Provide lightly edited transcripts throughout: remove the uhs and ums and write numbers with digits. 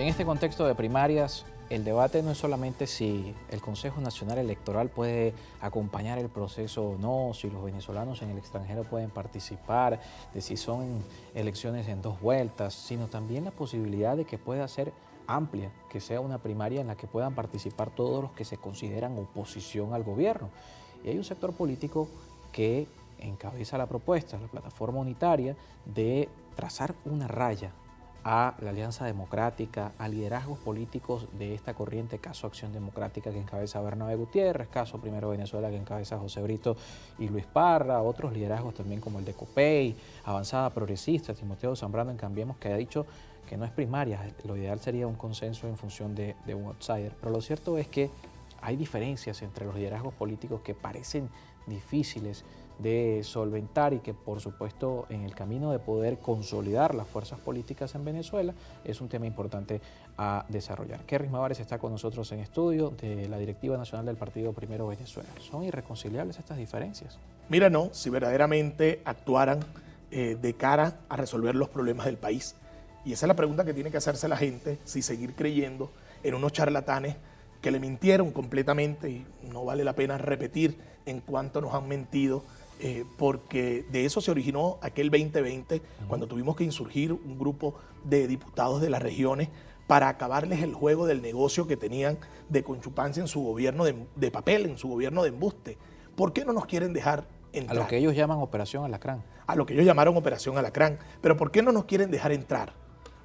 En este contexto de primarias, el debate no es solamente si el Consejo Nacional Electoral puede acompañar el proceso o no, si los venezolanos en el extranjero pueden participar, de si son elecciones en 2 vueltas, sino también la posibilidad de que pueda ser amplia, que sea una primaria en la que puedan participar todos los que se consideran oposición al gobierno. Y hay un sector político que encabeza la propuesta, la plataforma unitaria, de trazar una raya a la Alianza Democrática, a liderazgos políticos de esta corriente, caso Acción Democrática que encabeza Bernabé Gutiérrez, caso Primero Venezuela que encabeza José Brito y Luis Parra, otros liderazgos también como el de COPEI, Avanzada Progresista, Timoteo Zambrano en Cambiemos, que ha dicho que no es primaria, lo ideal sería un consenso en función de un outsider, pero lo cierto es que hay diferencias entre los liderazgos políticos que parecen difíciles de solventar y que por supuesto en el camino de poder consolidar las fuerzas políticas en Venezuela es un tema importante a desarrollar. Kerry Mavares está con nosotros en estudio de la Directiva Nacional del Partido Primero Venezuela. ¿Son irreconciliables estas diferencias? Mira, no, si verdaderamente actuaran de cara a resolver los problemas del país. Y esa es la pregunta que tiene que hacerse la gente, si seguir creyendo en unos charlatanes que le mintieron completamente, y no vale la pena repetir en cuánto nos han mentido, porque de eso se originó aquel 2020, cuando tuvimos que insurgir un grupo de diputados de las regiones para acabarles el juego del negocio que tenían de conchupancia en su gobierno de papel, en su gobierno de embuste. ¿Por qué no nos quieren dejar entrar? A lo que ellos llaman Operación Alacrán. A lo que ellos llamaron Operación Alacrán. Pero ¿por qué no nos quieren dejar entrar?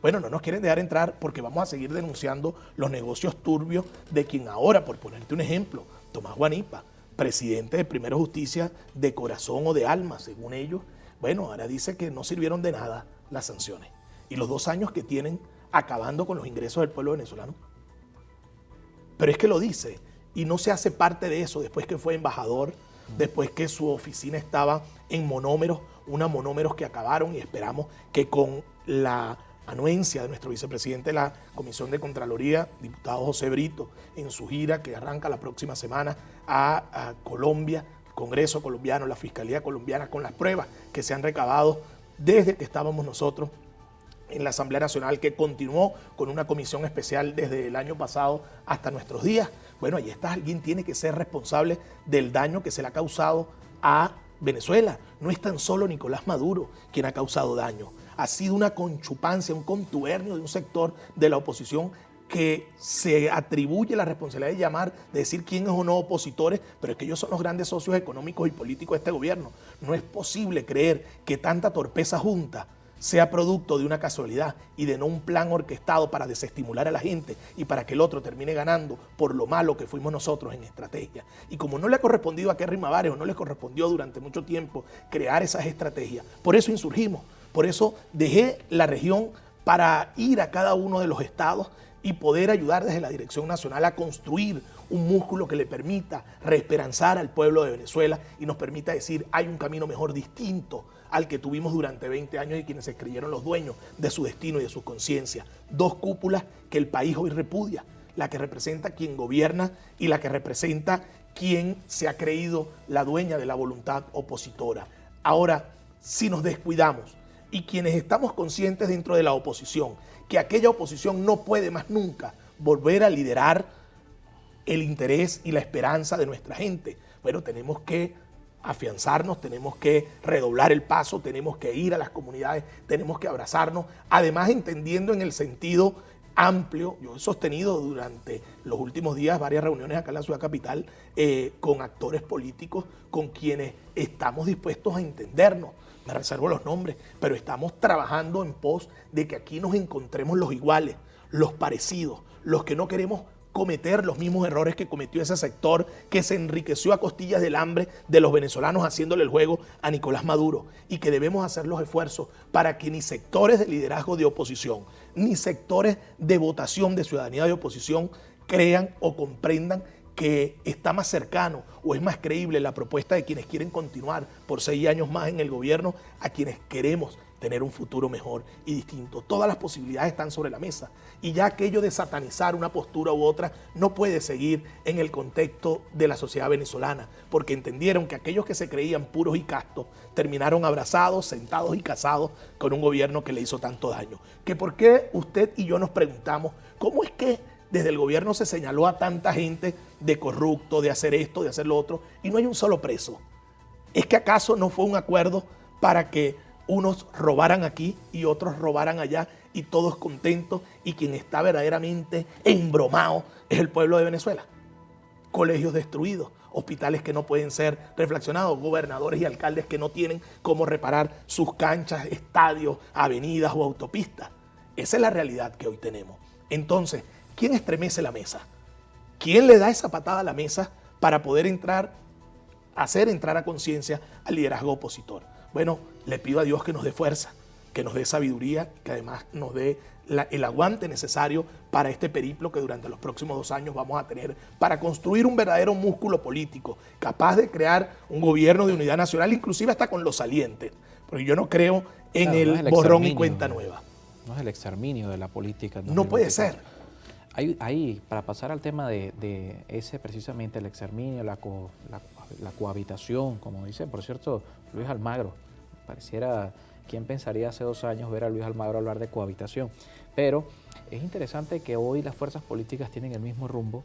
Bueno, no nos quieren dejar entrar porque vamos a seguir denunciando los negocios turbios de quien ahora, por ponerte un ejemplo, Tomás Guanipa, presidente de Primero Justicia de corazón o de alma, según ellos, bueno, ahora dice que no sirvieron de nada las sanciones. Y los 2 años que tienen acabando con los ingresos del pueblo venezolano. Pero es que lo dice y no se hace parte de eso después que fue embajador, después que su oficina estaba en Monómeros, unas Monómeros que acabaron, y esperamos que con la anuencia de nuestro vicepresidente de la Comisión de Contraloría, diputado José Brito, en su gira que arranca la próxima semana a Colombia, el Congreso colombiano, la Fiscalía colombiana, con las pruebas que se han recabado desde que estábamos nosotros en la Asamblea Nacional, que continuó con una comisión especial desde el año pasado hasta nuestros días. Bueno, ahí está, alguien tiene que ser responsable del daño que se le ha causado a Venezuela. No es tan solo Nicolás Maduro quien ha causado daño. Ha sido una conchupancia, un contubernio de un sector de la oposición que se atribuye la responsabilidad de llamar, de decir quién es o no opositores, pero es que ellos son los grandes socios económicos y políticos de este gobierno. No es posible creer que tanta torpeza junta sea producto de una casualidad y de no un plan orquestado para desestimular a la gente y para que el otro termine ganando por lo malo que fuimos nosotros en estrategia. Y como no le ha correspondido a Kerry Mavares o no le correspondió durante mucho tiempo crear esas estrategias, por eso insurgimos, por eso dejé la región para ir a cada uno de los estados y poder ayudar desde la Dirección Nacional a construir un músculo que le permita reesperanzar al pueblo de Venezuela y nos permita decir hay un camino mejor distinto al que tuvimos durante 20 años y quienes se creyeron los dueños de su destino y de su conciencia. 2 cúpulas que el país hoy repudia, la que representa quien gobierna y la que representa quien se ha creído la dueña de la voluntad opositora. Ahora, si nos descuidamos y quienes estamos conscientes dentro de la oposición que aquella oposición no puede más nunca volver a liderar el interés y la esperanza de nuestra gente, bueno, tenemos que afianzarnos, tenemos que redoblar el paso, tenemos que ir a las comunidades, tenemos que abrazarnos, además entendiendo en el sentido amplio. Yo he sostenido durante los últimos días varias reuniones acá en la ciudad capital con actores políticos con quienes estamos dispuestos a entendernos. Me reservo los nombres, pero estamos trabajando en pos de que aquí nos encontremos los iguales, los parecidos, los que no queremos cometer los mismos errores que cometió ese sector que se enriqueció a costillas del hambre de los venezolanos haciéndole el juego a Nicolás Maduro, y que debemos hacer los esfuerzos para que ni sectores de liderazgo de oposición, ni sectores de votación de ciudadanía de oposición crean o comprendan que está más cercano o es más creíble la propuesta de quienes quieren continuar por 6 años más en el gobierno a quienes queremos tener un futuro mejor y distinto. Todas las posibilidades están sobre la mesa y ya aquello de satanizar una postura u otra no puede seguir en el contexto de la sociedad venezolana, porque entendieron que aquellos que se creían puros y castos terminaron abrazados, sentados y casados con un gobierno que le hizo tanto daño. Que por qué usted y yo nos preguntamos, ¿cómo es que desde el gobierno se señaló a tanta gente de corrupto, de hacer esto, de hacer lo otro, y no hay un solo preso? ¿Es que acaso no fue un acuerdo para que unos robaran aquí y otros robaran allá y todos contentos, y quien está verdaderamente embromado es el pueblo de Venezuela? Colegios destruidos, hospitales que no pueden ser reflexionados, gobernadores y alcaldes que no tienen cómo reparar sus canchas, estadios, avenidas o autopistas. Esa es la realidad que hoy tenemos. Entonces, ¿quién estremece la mesa? ¿Quién le da esa patada a la mesa para poder hacer entrar a conciencia al liderazgo opositor? Bueno, le pido a Dios que nos dé fuerza, que nos dé sabiduría, que además nos dé el aguante necesario para este periplo que durante los próximos 2 años vamos a tener para construir un verdadero músculo político, capaz de crear un gobierno de unidad nacional, inclusive hasta con los salientes, porque yo no creo en el borrón y cuenta nueva. No es el exterminio de la política. No puede ser. Ahí, para pasar al tema de ese precisamente, el exterminio, la cohabitación, como dice, por cierto, Luis Almagro. Pareciera, ¿quién pensaría hace 2 años ver a Luis Almagro hablar de cohabitación? Pero es interesante que hoy las fuerzas políticas tienen el mismo rumbo,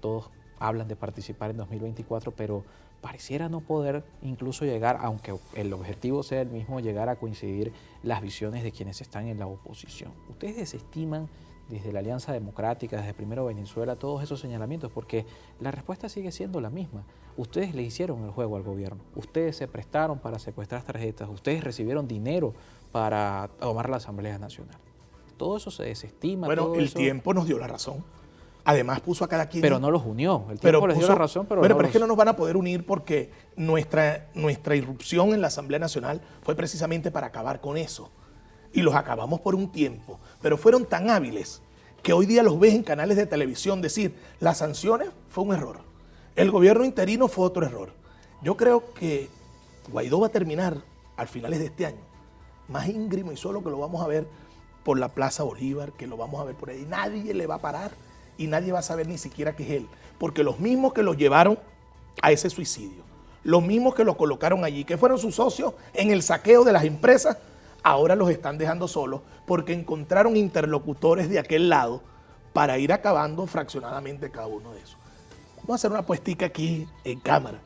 todos hablan de participar en 2024, pero pareciera no poder incluso llegar, aunque el objetivo sea el mismo, llegar a coincidir las visiones de quienes están en la oposición. ¿Ustedes desestiman desde la Alianza Democrática, desde Primero Venezuela, todos esos señalamientos? Porque la respuesta sigue siendo la misma. Ustedes le hicieron el juego al gobierno, ustedes se prestaron para secuestrar tarjetas, ustedes recibieron dinero para tomar la Asamblea Nacional. Todo eso se desestima. Bueno, el tiempo nos dio la razón. Además puso a cada quien... Pero no los unió. El tiempo les dio la razón, pero es que no nos van a poder unir porque nuestra irrupción en la Asamblea Nacional fue precisamente para acabar con eso. Y los acabamos por un tiempo. Pero fueron tan hábiles que hoy día los ves en canales de televisión decir, las sanciones fue un error. El gobierno interino fue otro error. Yo creo que Guaidó va a terminar al finales de este año más íngrimo y solo, que lo vamos a ver por la Plaza Bolívar, que lo vamos a ver por ahí. Nadie le va a parar y nadie va a saber ni siquiera que es él. Porque los mismos que lo llevaron a ese suicidio, los mismos que lo colocaron allí, que fueron sus socios en el saqueo de las empresas, ahora los están dejando solos porque encontraron interlocutores de aquel lado para ir acabando fraccionadamente cada uno de esos. Vamos a hacer una puestica aquí en cámara,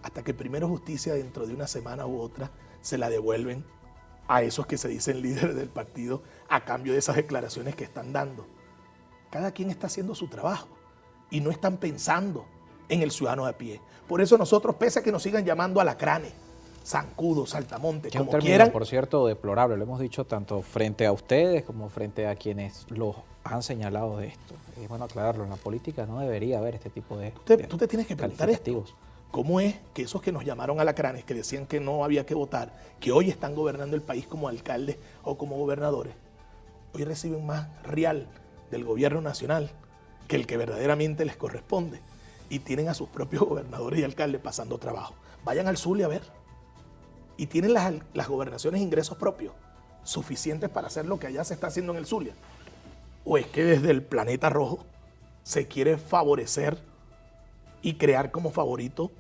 hasta que primero Justicia, dentro de una semana u otra, se la devuelven a esos que se dicen líderes del partido a cambio de esas declaraciones que están dando. Cada quien está haciendo su trabajo y no están pensando en el ciudadano de a pie. Por eso nosotros, pese a que nos sigan llamando alacranes, zancudos, saltamontes, como quieran. Por cierto, deplorable, lo hemos dicho tanto frente a ustedes como frente a quienes los han señalado de esto. Es bueno aclararlo, en la política no debería haber este tipo de Tú te tienes que preguntar esto. ¿Cómo es que esos que nos llamaron alacranes, que decían que no había que votar, que hoy están gobernando el país como alcaldes o como gobernadores, hoy reciben más real del gobierno nacional que el que verdaderamente les corresponde? Y tienen a sus propios gobernadores y alcaldes pasando trabajo. Vayan al Zulia a ver. Y tienen las gobernaciones ingresos propios suficientes para hacer lo que allá se está haciendo en el Zulia. ¿O es que desde el planeta rojo se quiere favorecer y crear como favorito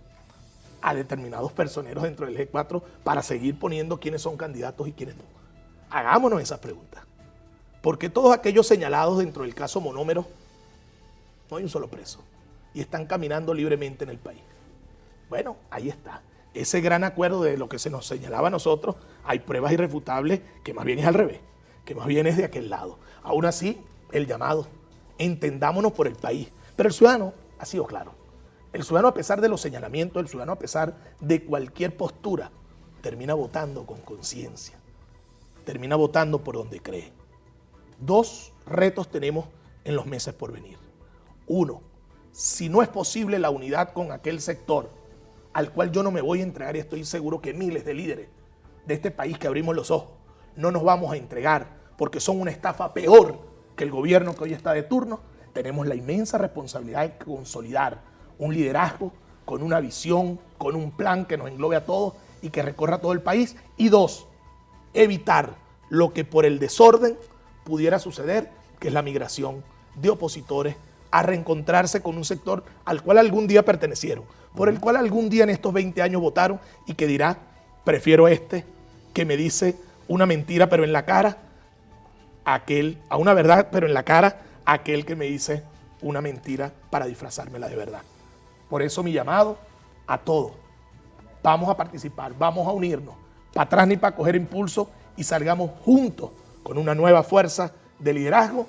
a determinados personeros dentro del G4 para seguir poniendo quiénes son candidatos y quiénes no? Hagámonos esas preguntas. Porque todos aquellos señalados dentro del caso Monómero, no hay un solo preso y están caminando libremente en el país. Bueno, ahí está. Ese gran acuerdo de lo que se nos señalaba a nosotros, hay pruebas irrefutables que más bien es al revés, que más bien es de aquel lado. Aún así, el llamado, entendámonos por el país. Pero el ciudadano ha sido claro. El ciudadano, a pesar de los señalamientos, el ciudadano, a pesar de cualquier postura, termina votando con conciencia, termina votando por donde cree. 2 retos tenemos en los meses por venir. 1, si no es posible la unidad con aquel sector al cual yo no me voy a entregar, y estoy seguro que miles de líderes de este país que abrimos los ojos no nos vamos a entregar porque son una estafa peor que el gobierno que hoy está de turno, tenemos la inmensa responsabilidad de consolidar un liderazgo con una visión, con un plan que nos englobe a todos y que recorra todo el país. Y 2, evitar lo que por el desorden pudiera suceder, que es la migración de opositores a reencontrarse con un sector al cual algún día pertenecieron, por el cual algún día en estos 20 años votaron y que dirá, prefiero este que me dice una mentira pero en la cara, a una verdad pero en la cara, aquel que me dice una mentira para disfrazármela de verdad. Por eso mi llamado a todos, vamos a participar, vamos a unirnos, para atrás ni para coger impulso y salgamos juntos con una nueva fuerza de liderazgo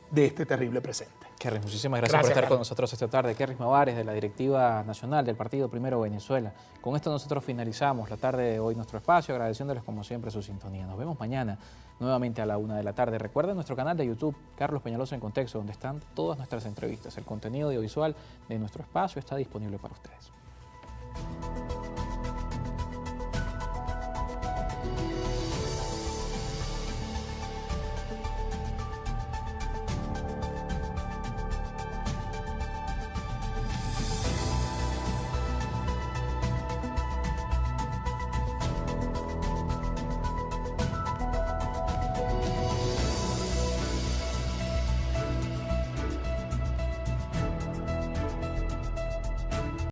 de este terrible presente. Kerris, muchísimas gracias por estar con nosotros esta tarde. Kerris Mavares, de la Directiva Nacional del Partido Primero Venezuela. Con esto nosotros finalizamos la tarde de hoy nuestro espacio, agradeciéndoles como siempre su sintonía. Nos vemos mañana nuevamente a la 1 de la tarde. Recuerden nuestro canal de YouTube, Carlos Peñalosa en Contexto, donde están todas nuestras entrevistas. El contenido audiovisual de nuestro espacio está disponible para ustedes.